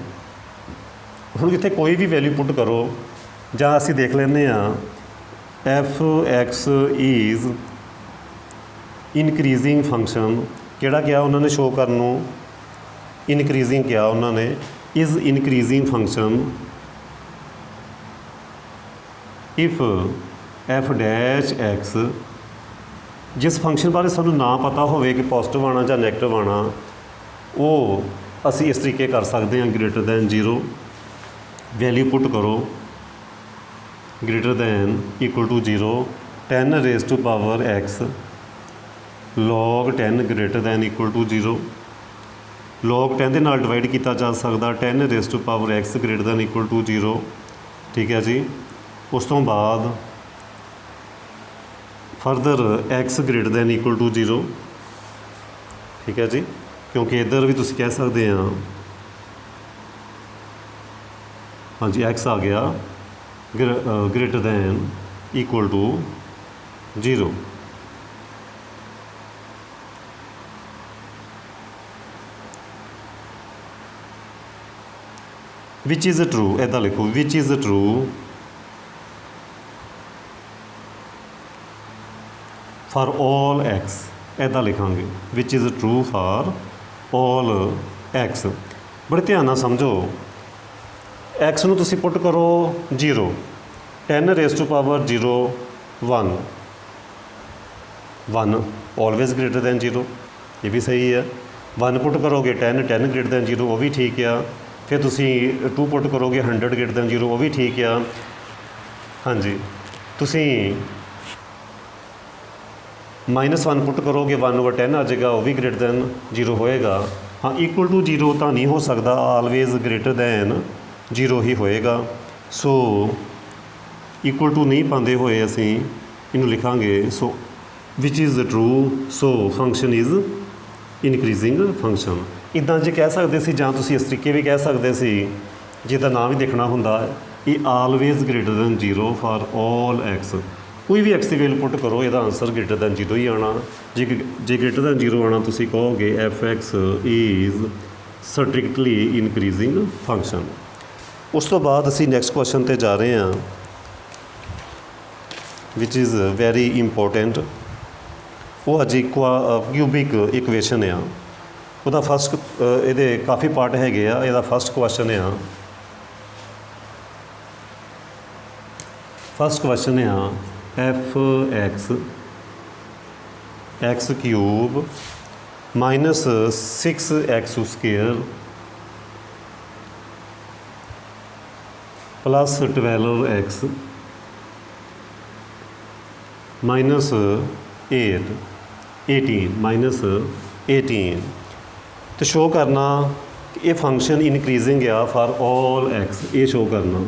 Speaker 1: ਹੁਣ ਇੱਥੇ ਕੋਈ ਵੀ ਵੈਲਿਊ ਪੁੱਟ ਕਰੋ ਜਾਂ ਅਸੀਂ ਦੇਖ ਲੈਂਦੇ ਹਾਂ F X is increasing function. ਕਿਹੜਾ ਕਿਹਾ ਉਹਨਾਂ ਨੇ ਸ਼ੋਅ ਕਰਨ ਨੂੰ, ਇਨਕਰੀਜ਼ਿੰਗ ਕਿਹਾ ਉਹਨਾਂ ਨੇ। Is increasing function if F dash X. ਜਿਸ ਫੰਕਸ਼ਨ ਬਾਰੇ ਸਾਨੂੰ ਨਾ ਪਤਾ ਹੋਵੇ ਕਿ ਪੋਜ਼ੀਟਿਵ ਆਉਣਾ ਜਾਂ ਨੈਗੇਟਿਵ ਆਉਣਾ, ਉਹ ਅਸੀਂ ਇਸ ਤਰੀਕੇ ਕਰ ਸਕਦੇ ਹਾਂ, ਗ੍ਰੇਟਰ ਦੈਨ 0 ਵੈਲਿਊ ਪੁੱਟ ਕਰੋ greater than equal to 0 10 raise to power x log 10 greater than equal to 0। log 10 ਦੇ ਨਾਲ ਡਿਵਾਈਡ ਕੀਤਾ ਜਾ ਸਕਦਾ 10 raise to power x greater than equal to 0। ਠੀਕ ਹੈ ਜੀ। ਉਸ ਤੋਂ ਬਾਅਦ further x greater than equal to 0। ਠੀਕ ਹੈ ਜੀ, ਕਿਉਂਕਿ ਇੱਧਰ ਵੀ ਤੁਸੀਂ ਕਹਿ ਸਕਦੇ ਆ ਹਾਂਜੀ x ਆ ਗਿਆ greater than equal to 0। Which is true, ਇੱਦਾਂ ਲਿਖੋ which is true for all x। ਇੱਦਾਂ ਲਿਖਾਂਗੇ which is true for all x। ਬੜੇ ਧਿਆਨ ਨਾਲ ਸਮਝੋ, x ਨੂੰ ਤੁਸੀਂ ਪੁੱਟ ਕਰੋ 0 10 raise to power 0 1 1 always greater than 0, ਇਹ ਵੀ ਸਹੀ ਹੈ। 1 ਪੁੱਟ ਕਰੋਗੇ 10 ਗ੍ਰੇਟਰ ਦੈਨ 0, ਉਹ ਵੀ ਠੀਕ ਆ। ਫਿਰ ਤੁਸੀਂ 2 ਪੁੱਟ ਕਰੋਗੇ 100 ਗ੍ਰੇਟਰ ਦੈਨ 0, ਉਹ ਵੀ ਠੀਕ ਆ। ਹਾਂਜੀ, ਤੁਸੀਂ -1 ਪੁੱਟ ਕਰੋਗੇ 1/10 ਆ ਜਾਏਗਾ, ਉਹ ਵੀ ਗ੍ਰੇਟਰ ਦੈਨ 0 ਹੋਏਗਾ। ਹਾਂ, ਇਕੁਅਲ ਟੂ 0 ਤਾਂ ਨਹੀਂ ਹੋ ਸਕਦਾ, ਆਲਵੇਜ਼ ਗ੍ਰੇਟਰ ਦੈਨ 0 ਹੀ ਹੋਏਗਾ। ਸੋ ਇਕੁਅਲ ਟੂ ਨਹੀਂ ਪਾਉਂਦੇ ਹੋਏ ਅਸੀਂ ਇਹਨੂੰ ਲਿਖਾਂਗੇ so which is true, so function is increasing function. ਇੱਦਾਂ ਜੇ ਕਹਿ ਸਕਦੇ ਸੀ, ਜਾਂ ਤੁਸੀਂ ਇਸ ਤਰੀਕੇ ਵੀ ਕਹਿ ਸਕਦੇ ਸੀ, ਜਿਹਦਾ ਨਾਮ ਵੀ ਦੇਖਣਾ ਹੁੰਦਾ, ਇਹ always greater than 0 for all x। ਕੋਈ ਵੀ x ਦੀ ਵੈਲਿਊ ਪੁੱਟ ਕਰੋ, ਇਹਦਾ ਆਨਸਰ ਗ੍ਰੇਟਰ ਦੈਨ 0 ਹੀ ਆਉਣਾ। ਜੇ ਗ੍ਰੇਟਰ ਦੈਨ 0 ਆਉਣਾ, ਤੁਸੀਂ ਕਹੋਗੇ F X is strictly increasing function. ਉਸ ਤੋਂ ਬਾਅਦ ਅਸੀਂ ਨੈਕਸਟ ਕੁਐਸਚਨ 'ਤੇ ਜਾ ਰਹੇ ਹਾਂ, ਵਿਚ ਇਜ਼ ਵੈਰੀ ਇੰਪੋਰਟੈਂਟ। ਉਹ ਅਜੇ ਕਿਊਬਿਕ ਇਕੁਏਸ਼ਨ ਆ। ਉਹਦਾ ਫਸਟ, ਇਹਦੇ ਕਾਫੀ ਪਾਰਟ ਹੈਗੇ ਆ। ਇਹਦਾ ਫਸਟ ਕੁਐਸਚਨ ਆ, f x x cube minus 6x square plus 12x minus 18 minus 18 तो शो करना कि ये फंक्शन इनक्रीजिंग आ फॉर ऑल एक्स, ये शो करना।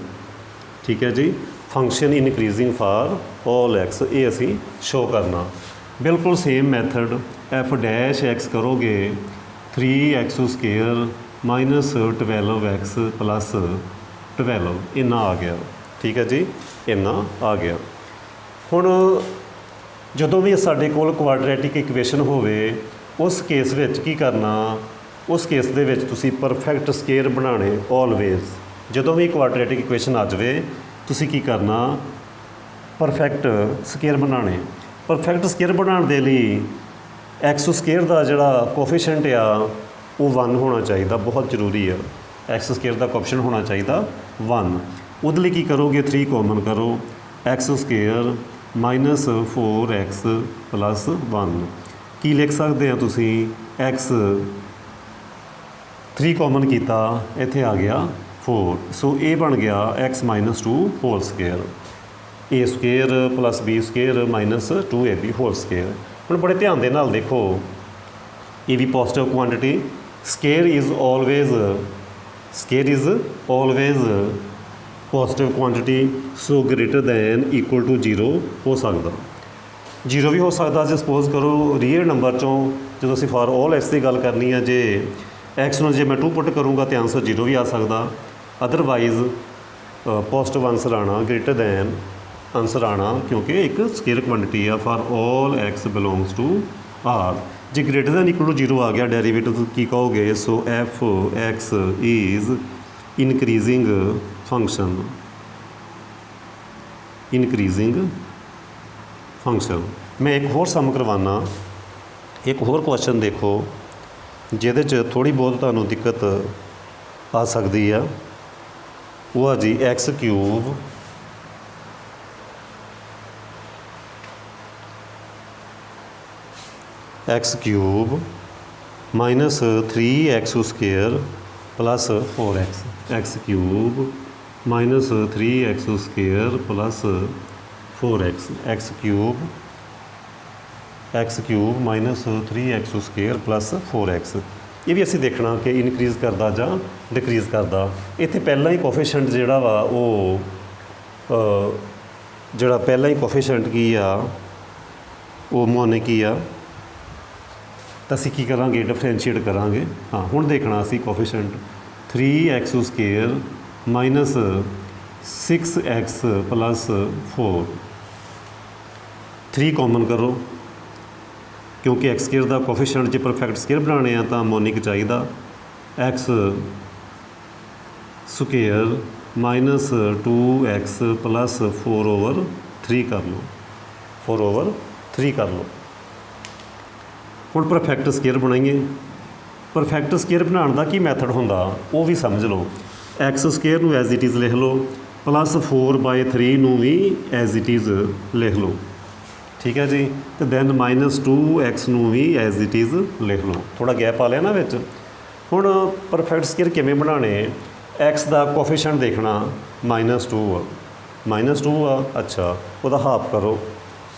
Speaker 1: ठीक है जी, function increasing for all x, ये असी शो करना। बिल्कुल same method f dash x करोगे 3x square minus 12x plus 12 इन्ना आ गया। ठीक है जी, इन्ना आ गया। हुण जदों भी साडे कोल क्वाड्रेटिक इक्वेशन होवे उस केस विच की करना, उस केस दे विच तुसीं परफेक्ट स्केयर बनाने ऑलवेज। जदों भी क्वाड्रेटिक इक्वेशन आ जाए तुसीं की करना, परफेक्ट स्केयर बनाने। परफेक्ट स्केयर बनाने के लिए एक्स स्केयर का जोड़ा कोफिशेंट आ वो 1 होना चाहिए, बहुत जरूरी है। एक्स स्केयर का कोफिशेंट होना चाहिए 1। उहदे लई की करोगे 3 कॉमन करो, x square minus 4x plus 1 की लिख सकते हैं तुसी, एक्स 3 कॉमन किया इत्थे आ गया 4, सो ये बन गया x minus 2 whole square, a square plus b square minus 2ab whole square. हम बड़े ध्यान दे नाल देखो, ये भी positive quantity, square is always positive quantity, so greater than equal to 0 हो सकता, 0 भी हो सकता जे सपोज करो रीयल नंबर चों जो असीं फॉर ऑल एक्स की गल करनी है, जे एक्स में जे मैं 2 पुट करूँगा तो आंसर 0 भी आ सकता, अदरवाइज़ पॉजिटिव आंसर आना ग्रेटर दैन आंसर आना, क्योंकि एक स्केयर क्वांटिटी है for all x belongs to R. जे ग्रेटर दैन इक्वल टू 0 आ गया डेरीवेटिव की कहोगे, so F x is increasing function. मैं एक होर सम करवाना, एक होर क्वेश्चन देखो जिहदे च थोड़ी बहुत तुहानूं दिक्कत आ सकती है, वो है जी x cube minus 3x square plus 4x, x cube minus 3x square plus 4x, x cube minus 3x square plus 4x। ये भी असी देखना कि इनक्रीज़ करता जां डिक्रीज़ करता। इत्थे पहला ही कोफिशेंट जिहड़ा वा वो जिहड़ा पहला ही कोफिशेंट की आ वो मोनिक ही आ, तो असी की करांगे डिफरेंशिएट करांगे। हाँ हुण देखना असी coefficient 3x square minus 6x plus 4, 3 common करो क्योंकि एक्स स्केयर का कोफिशेंट जो परफेक्ट स्केयर बनाने हैं तो मोनिक चाहिए, x square minus 2x plus 4/3 कर लो, 4/3 कर लो। हुण परफेक्ट स्केयर बनाइए। परफेक्ट स्केयर बनाने का की मैथड होंदा वो भी समझ लो, एक्स स्केयर नूं एज इट इज़ लिख लो प्लस 4/3 नूं भी एज इट इज़ लिख लो, ठीक है जी। तो दैन माइनस 2x नूं भी एज इट इज़ लिख लो, थोड़ा गैप आ लिया ना विच। हुण परफेक्ट स्केयर किवें बनाने, एक्स का कोफिशेंट देखना -2 आ, अच्छा वह हाफ करो,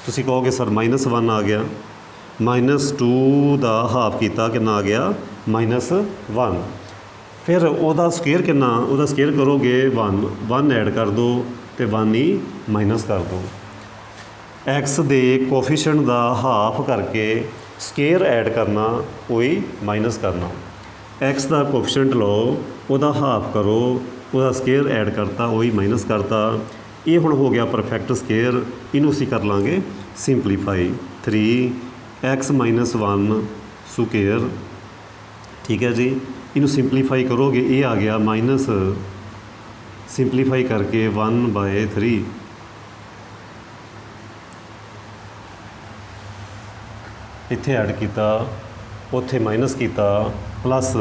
Speaker 1: तुसीं कहोगे सर -1 आ गया, -2 का हाफ किया कितना आ गया -1, फिर वह स्केयर कितना, वह स्केयर करोगे 1 ऐड कर दो तो 1 ही माइनस कर दो, एक्स दे कोफिशेंट का हाफ करके स्केयर ऐड करना वही माइनस करना, एक्स का कोफिशेंट लो वह हाफ करो वह स्केयर ऐड करता वही माइनस करता। ये हुण हो गया परफेक्ट स्केयर, इनू असीं कर लांगे सिंपलीफाई, 3x - 1 स्केयर, ठीक है जी। इनू सिंपलीफाई करोगे ये आ गया माइनस, सिंपलीफाई करके 1/3, इत्थे ऐड किया उत्थे माइनस किया प्लस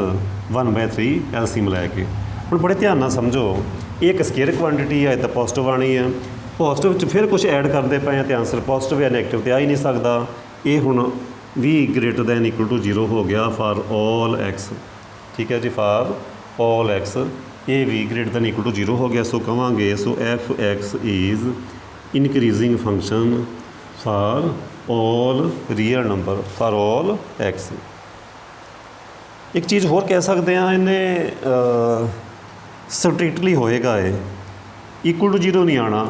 Speaker 1: 1/3 एलसीएम लैके। हुण बड़े ध्यान नाल समझो, ये एक स्केयर क्वांटिटी है तो पॉजिटिव आनी है, पॉजिटिव फिर कुछ ऐड करते पे तो आंसर पॉजिटिव या नैगेटिव तो आ ही नहीं सकता। ये हुण भी ग्रेटर दैन इक्वल टू 0 हो गया फॉर ऑल एक्स, ठीक है जी, फॉर ऑल एक्स ये भी ग्रेटर दैन इक्वल टू 0 हो गया। सो कहांगे so F x is increasing function for all real number, for all x. एक चीज़ होर कह सकते हैं, इन्हें स्ट्रिक्टली होएगा ये इक्वल टू 0 नहीं आना,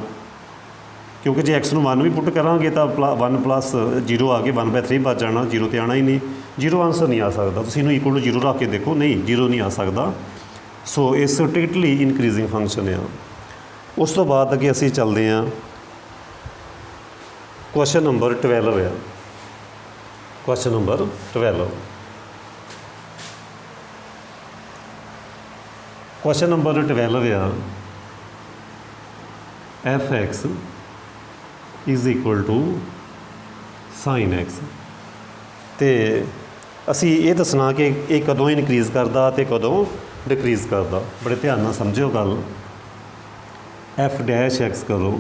Speaker 1: क्योंकि जो एक्स नूं 1 भी पुट करांगे तो 1 प्लस 0 आ के 1/3 बच जाना, 0 तो आना ही नहीं, 0 आंसर नहीं आ सकता। तुसीं इनूं इक्वल टू 0 रख के देखो, नहीं 0 नहीं आ सकता। सो ये स्ट्रिक्टली इनक्रीजिंग फंक्शन है। उस तो बाद अगे असीं चलते हैं, क्वेश्चन नंबर 12 है, क्वेश्चन नंबर 12, क्वेश्चन नंबर 12 आ F x is equal to sine X. तो असी ये दसना कि ये कदों इनक्रीज़ करता तो कदों डिक्रीज़ करता। बड़े ध्यान नाल समझिओ गल। एफ डैश एक्स करो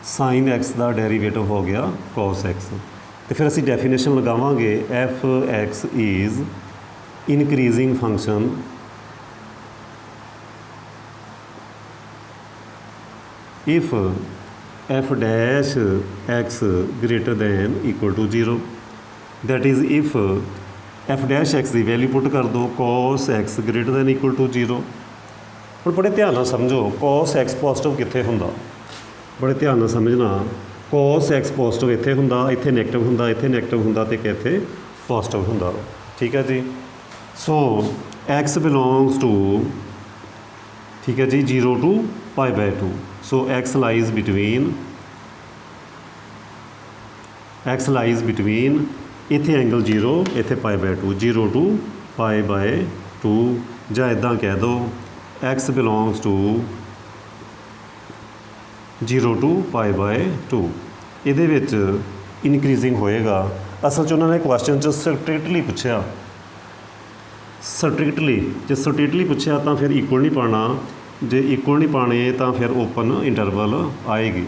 Speaker 1: साइन एक्स का डेरीवेटिव हो गया कॉस एक्स। तो फिर असी डेफिनेशन लगावांगे f x is increasing function if f dash x greater than equal to 0। That is if f dash x की वैल्यू पुट कर दो cos x greater than equal to 0। और बड़े ध्यान नाल समझो कॉस एक्स पॉजिटिव कित्थे हुंदा। बड़े ध्यान नाल समझना कॉस एक्स पॉजिटिव इत्थे हुंदा, इत्थे नैगेटिव हुंदा, इत्थे नैगेटिव हुंदा ते इत्थे पॉजिटिव हुंदा। ठीक है जी। सो एक्स बिलोंग्स टू ठीक है जी 0 to π/2। So x lies between इत्थे एंगल 0 इत्थे π/2 0 to π/2 जां इदां कह दो एक्स बिलोंग्स टू 0 to π/2। ਇਹਦੇ ਵਿੱਚ ਇਨਕਰੀਜ਼ਿੰਗ ਹੋਏਗਾ। ਅਸਲ 'ਚ ਉਹਨਾਂ ਨੇ ਕੁਐਸਚਨ 'ਚ ਸਟ੍ਰਿਕਟਲੀ ਪੁੱਛਿਆ, ਜੇ ਸਟ੍ਰਿਕਟਲੀ ਪੁੱਛਿਆ ਤਾਂ ਫਿਰ ਇਕੁਅਲ ਨਹੀਂ ਪਾਉਣਾ, ਜੇ ਇਕੁਅਲ ਨਹੀਂ ਪਾਣੇ ਤਾਂ ਫਿਰ ਓਪਨ ਇੰਟਰਵਲ ਆਏਗੀ।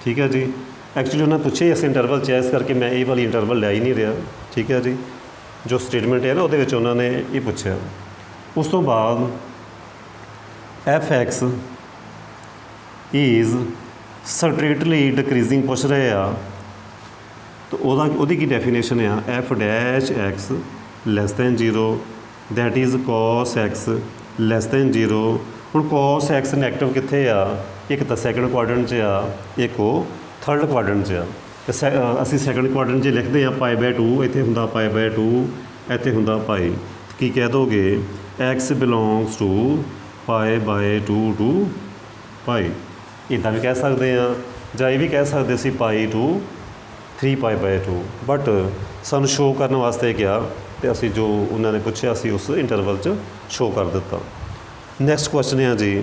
Speaker 1: ਠੀਕ ਹੈ ਜੀ। ਐਕਚੁਅਲੀ ਉਹਨਾਂ ਪੁੱਛੇ ਇਸ ਇੰਟਰਵਲ 'ਚ, ਇਸ ਕਰਕੇ ਮੈਂ ਇਹ ਵਾਲੀ ਇੰਟਰਵਲ ਲੈ ਹੀ ਨਹੀਂ ਰਿਹਾ। ਠੀਕ ਹੈ ਜੀ। ਜੋ ਸਟੇਟਮੈਂਟ ਹੈ ਨਾ ਉਹਦੇ ਵਿੱਚ ਉਹਨਾਂ ਨੇ ਇਹ ਪੁੱਛਿਆ। ਉਸ ਤੋਂ ਬਾਅਦ F x is strictly decreasing पुछ रहे आ। तो ਉਹਦੀ की डेफिनेशन आ F dash x less than 0 that is cos X less than 0। ਹੁਣ कॉस एक्स नैगेटिव कित्थे आ, एक तो सैकेंड क्वाड्रेंट 'ਚ आ, एक वो थर्ड क्वाड्रेंट 'ਚ आ। तो असी सैकेंड क्वाड्रेंट 'ਚ लिखते हैं π/2, इत्थे हुंदा π/2, इत्थे हुंदा पाई। की कह दोगे एक्स बिलोंग्स टू π/2 to पाई। इदा भी कह सकते हैं, ਜਾਂ ਇਹ भी कह सकते सी पाई to 3π/2। बट सानू शो करने वास्ते क्या तो असी जो उन्होंने पूछा असी उस इंटरवल च शो कर दिता। नैक्सट क्वेश्चन है जी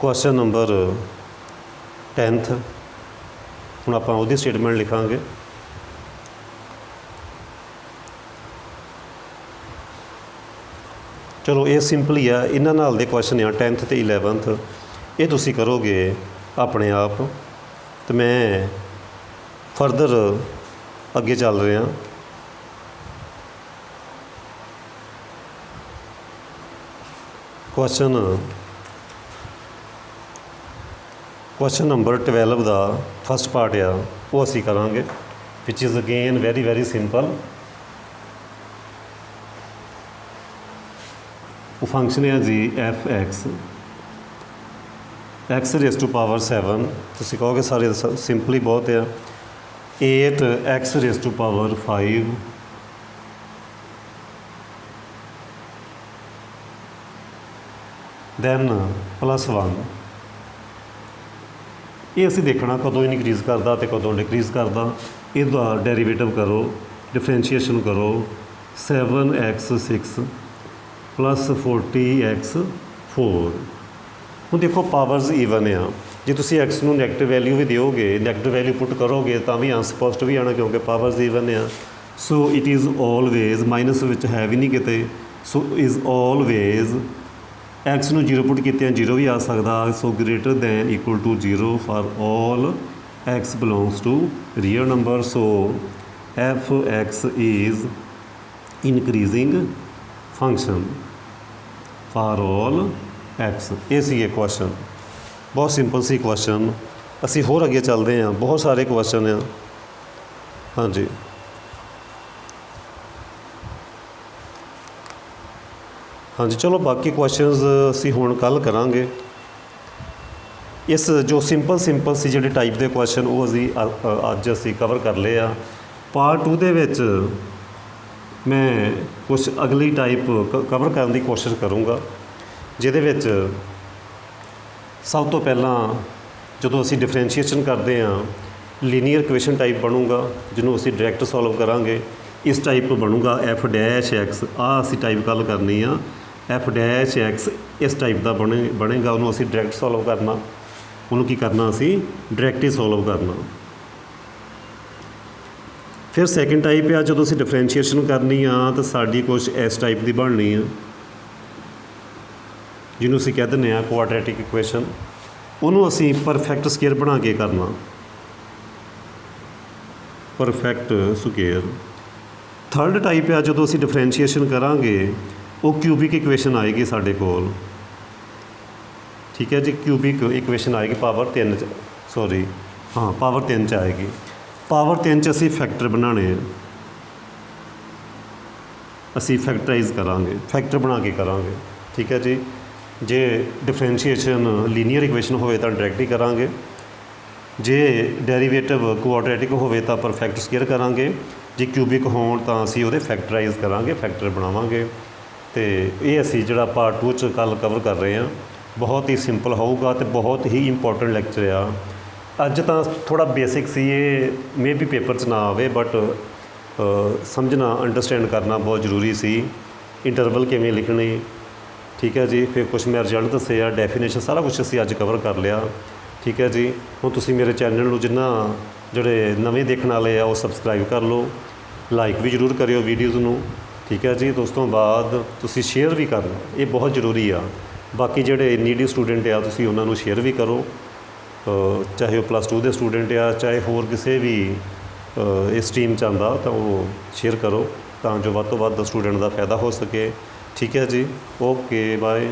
Speaker 1: क्वेश्चन नंबर 10th। हुण आपां उहदी स्टेटमेंट लिखांगे। चलो ये सिंपल ही है। इन्हां नाल दे क्वेश्चन आ 10th ते 11th, ये तुसी करोगे अपने आप। तो मैं फर्दर अगे चल रहा। क्वेश्चन नंबर 12 का फस्ट पार्ट आ वो असी करांगे, which is again very very simple. वो फंक्शन है जी f x raise to power 7। तुसीं कहोगे सारे सिंपली बहुत है। 8 x raise to power 5 then +1। ये असी देखना कदों इनक्रीज़ करता तो कदों डिक्रीज़ करता। इसका डेरीवेटिव करो, डिफरेंशिएशन करो। 7x6 + 40x4। ਹੁਣ देखो पावर्स ईवन आ। जे तुसी एक्स ਨੂੰ नैगेटिव वैल्यू भी दोगे, नैगेटिव वैल्यू पुट करोगे तो भी आंसर पॉजिटिव ही आना, क्योंकि पावर्स ईवन आ। So it is always minus which है भी नहीं किते। सो इज़ ऑलवेज एक्स ਨੂੰ 0 पुट किया 0 भी आ सकता। So greater than equal to 0 for all x belongs to real number. So F x is increasing function for all x. ये सी क्वेश्चन, बहुत सिंपल सी क्वेश्चन। असी होर अगे चलते हैं, बहुत सारे क्वेश्चन हैं। हाँ जी हाँ जी, चलो बाकी क्वेश्चनस असी हुण कल करांगे। इस जो सिंपल सी जिहड़े टाइप के क्वेश्चन वो असी अज असी कवर कर लए आ। पार्ट 2 दे विच मैं कुछ अगली टाइप कवर करने की कोशिश करूँगा, जिहदे विच सब तो पहला जो असी डिफरेंशिएशन करते हैं लीनियर इक्वेशन टाइप बनूगा, जिन्होंने असी डायरैक्ट सॉल्व करांगे। इस टाइप बनूगा एफ डैश एक्स, असी टाइप गल करनी आ। एफ डैश एक्स इस टाइप का बनेगा, उन्होंने असी डायरैक्ट सॉल्व करना। ਉਹਨੂੰ ਕੀ ਕਰਨਾ ਅਸੀਂ ਡਾਇਰੈਕਟ ਹੀ ਸੋਲਵ ਕਰਨਾ। ਫਿਰ ਸੈਕਿੰਡ ਟਾਈਪ ਆ ਜਦੋਂ ਅਸੀਂ ਡਿਫਰੈਂਸ਼ੀਏਸ਼ਨ ਕਰਨੀ ਆ ਤਾਂ ਸਾਡੀ ਕੁਛ ਇਸ ਟਾਈਪ ਦੀ ਬਣਨੀ ਆ, ਜਿਹਨੂੰ ਅਸੀਂ ਕਹਿ ਦਿੰਦੇ ਹਾਂ ਕੁਆਡਰੈਟਿਕ ਇਕੁਏਸ਼ਨ। ਉਹਨੂੰ ਅਸੀਂ ਪਰਫੈਕਟ ਸਕੁਏਅਰ ਬਣਾ ਕੇ ਕਰਨਾ, ਪਰਫੈਕਟ ਸਕੁਏਅਰ। ਥਰਡ ਟਾਈਪ ਆ ਜਦੋਂ ਅਸੀਂ ਡਿਫਰੈਂਸ਼ੀਏਸ਼ਨ ਕਰਾਂਗੇ ਉਹ ਕਿਊਬਿਕ ਇਕੁਏਸ਼ਨ ਆਏਗੀ ਸਾਡੇ ਕੋਲ, ਠੀਕ ਹੈ ਜੀ। ਕਿਊਬਿਕ ਇਕੁਏਸ਼ਨ ਆਏਗੀ ਪਾਵਰ 3 'ਚ, ਸੌਰੀ ਹਾਂ ਪਾਵਰ 3 'ਚ ਆਏਗੀ। ਪਾਵਰ 3 'ਚ ਅਸੀਂ ਫੈਕਟਰ ਬਣਾਉਣੇ ਆ, ਅਸੀਂ ਫੈਕਟਰਾਈਜ਼ ਕਰਾਂਗੇ, ਫੈਕਟਰ ਬਣਾ ਕੇ ਕਰਾਂਗੇ, ਠੀਕ ਹੈ ਜੀ। ਜੇ ਡਿਫਰੈਂਸ਼ੀਏਸ਼ਨ ਲੀਨੀਅਰ ਇਕੁਏਸ਼ਨ ਹੋਵੇ ਤਾਂ ਡਾਇਰੈਕਟ ਹੀ ਕਰਾਂਗੇ, ਜੇ ਡੈਰੀਵੇਟਿਵ ਕੁਆਡਰੈਟਿਕ ਹੋਵੇ ਤਾਂ ਪਰਫੈਕਟ ਸਕੁਏਅਰ ਕਰਾਂਗੇ, ਜੇ ਕਿਊਬਿਕ ਹੋਣ ਤਾਂ ਅਸੀਂ ਉਹਦੇ ਫੈਕਟਰਾਈਜ਼ ਕਰਾਂਗੇ, ਫੈਕਟਰ ਬਣਾਵਾਂਗੇ। ਅਤੇ ਇਹ ਅਸੀਂ ਜਿਹੜਾ ਪਾਰਟ 2 'ਚ ਕੱਲ੍ਹ ਕਵਰ ਕਰ ਰਹੇ ਹਾਂ। ਬਹੁਤ ਹੀ ਸਿੰਪਲ ਹੋਊਗਾ ਅਤੇ ਬਹੁਤ ਹੀ ਇੰਪੋਰਟੈਂਟ ਲੈਕਚਰ ਆ। ਅੱਜ ਤਾਂ ਥੋੜ੍ਹਾ ਬੇਸਿਕ ਸੀ, ਇਹ ਮੇ ਵੀ ਪੇਪਰ 'ਚ ਨਾ ਆਵੇ, ਬਟ ਸਮਝਣਾ ਅੰਡਰਸਟੈਂਡ ਕਰਨਾ ਬਹੁਤ ਜ਼ਰੂਰੀ ਸੀ। ਇੰਟਰਵਲ ਕਿਵੇਂ ਲਿਖਣੇ, ਠੀਕ ਹੈ ਜੀ। ਫਿਰ ਕੁਛ ਮੈਂ ਰਿਜ਼ਲਟ ਦੱਸੇ ਆ, ਡੈਫੀਨੇਸ਼ਨ, ਸਾਰਾ ਕੁਛ ਅਸੀਂ ਅੱਜ ਕਵਰ ਕਰ ਲਿਆ, ਠੀਕ ਹੈ ਜੀ। ਹੁਣ ਤੁਸੀਂ ਮੇਰੇ ਚੈਨਲ ਨੂੰ ਜਿੰਨਾ ਜਿਹੜੇ ਨਵੇਂ ਦੇਖਣ ਵਾਲੇ ਆ ਉਹ ਸਬਸਕ੍ਰਾਈਬ ਕਰ ਲਓ, ਲਾਈਕ ਵੀ ਜ਼ਰੂਰ ਕਰਿਓ ਵੀਡੀਓਜ਼ ਨੂੰ, ਠੀਕ ਹੈ ਜੀ। ਉਸ ਤੋਂ ਬਾਅਦ ਤੁਸੀਂ ਸ਼ੇਅਰ ਵੀ ਕਰਨਾ, ਇਹ ਬਹੁਤ ਜ਼ਰੂਰੀ ਆ। ਬਾਕੀ ਜਿਹੜੇ ਨੀਡੀ ਸਟੂਡੈਂਟ ਆ ਤੁਸੀਂ ਉਹਨਾਂ ਨੂੰ ਸ਼ੇਅਰ ਵੀ ਕਰੋ, ਚਾਹੇ ਉਹ +2 ਦੇ ਸਟੂਡੈਂਟ ਆ, ਚਾਹੇ ਹੋਰ ਕਿਸੇ ਵੀ ਇਸ ਸਟਰੀਮ 'ਚ ਆਉਂਦਾ ਤਾਂ ਉਹ ਸ਼ੇਅਰ ਕਰੋ, ਤਾਂ ਜੋ ਵੱਧ ਤੋਂ ਵੱਧ ਸਟੂਡੈਂਟ ਦਾ ਫਾਇਦਾ ਹੋ ਸਕੇ, ਠੀਕ ਹੈ ਜੀ। Okay bye.